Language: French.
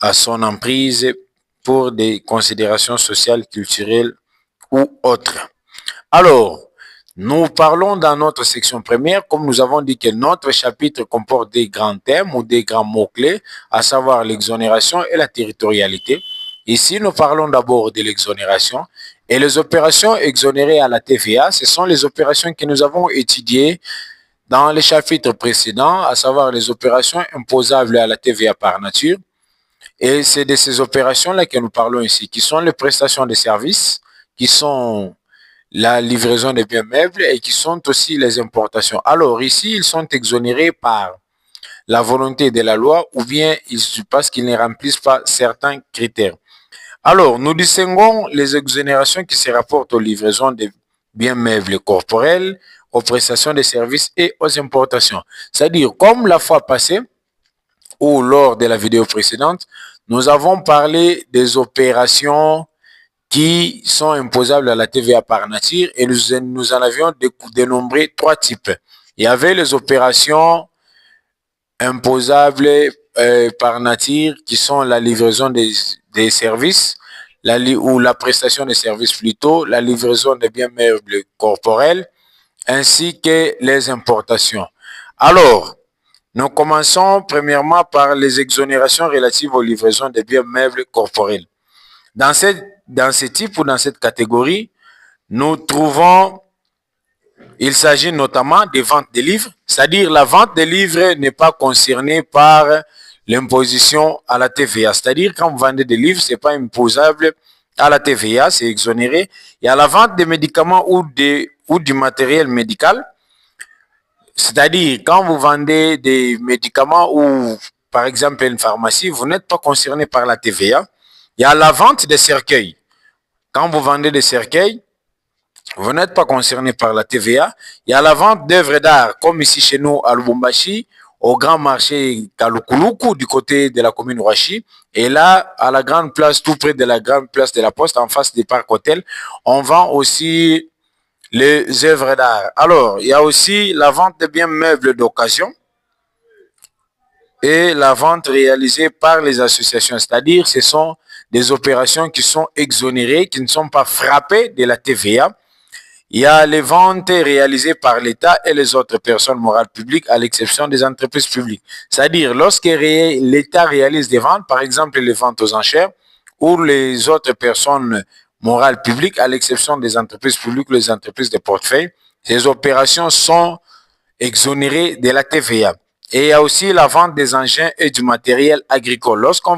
à son emprise pour des considérations sociales, culturelles ou autres. Alors, nous parlons dans notre section première, comme nous avons dit que notre chapitre comporte des grands thèmes ou des grands mots-clés, à savoir l'exonération et la territorialité. Ici, nous parlons d'abord de l'exonération. Et les opérations exonérées à la TVA, ce sont les opérations que nous avons étudiées dans les chapitres précédents, à savoir les opérations imposables à la TVA par nature. Et c'est de ces opérations-là que nous parlons ici, qui sont les prestations de services, qui sont la livraison des biens meubles et qui sont aussi les importations. Alors ici, ils sont exonérés par la volonté de la loi ou bien parce qu'ils ne remplissent pas certains critères. Alors, nous distinguons les exonérations qui se rapportent aux livraisons des biens meubles corporels, aux prestations de services et aux importations. C'est-à-dire, comme la fois passée ou lors de la vidéo précédente, nous avons parlé des opérations qui sont imposables à la TVA par nature et nous en avions dénombré 3 types. Il y avait les opérations imposables par nature qui sont la livraison des services ou la prestation des services plutôt, la livraison des biens meubles corporels ainsi que les importations. Alors, nous commençons premièrement par les exonérations relatives aux livraisons des biens meubles corporels. Dans ce type ou dans cette catégorie, nous trouvons, il s'agit notamment des ventes de livres, c'est-à-dire la vente des livres n'est pas concernée par l'imposition à la TVA. C'est-à-dire quand vous vendez des livres, ce n'est pas imposable à la TVA, c'est exonéré. Il y a la vente des médicaments ou du matériel médical, c'est-à-dire quand vous vendez des médicaments ou par exemple une pharmacie, vous n'êtes pas concerné par la TVA. Il y a la vente des cercueils. Quand vous vendez des cercueils, vous n'êtes pas concerné par la TVA. Il y a la vente d'œuvres d'art, comme ici chez nous à Lubumbashi, au grand marché Kalukuluku du côté de la commune Ouachi. Et là, à la grande place, tout près de la grande place de la Poste, en face du parc hôtel, on vend aussi les œuvres d'art. Alors, il y a aussi la vente de biens meubles d'occasion et la vente réalisée par les associations, c'est-à-dire ce sont des opérations qui sont exonérées, qui ne sont pas frappées de la TVA. Il y a les ventes réalisées par l'État et les autres personnes morales publiques, à l'exception des entreprises publiques. C'est-à-dire, lorsque l'État réalise des ventes, par exemple les ventes aux enchères, ou les autres personnes morales publiques, à l'exception des entreprises publiques ou les entreprises de portefeuille, ces opérations sont exonérées de la TVA. Et il y a aussi la vente des engins et du matériel agricole. Lorsqu'on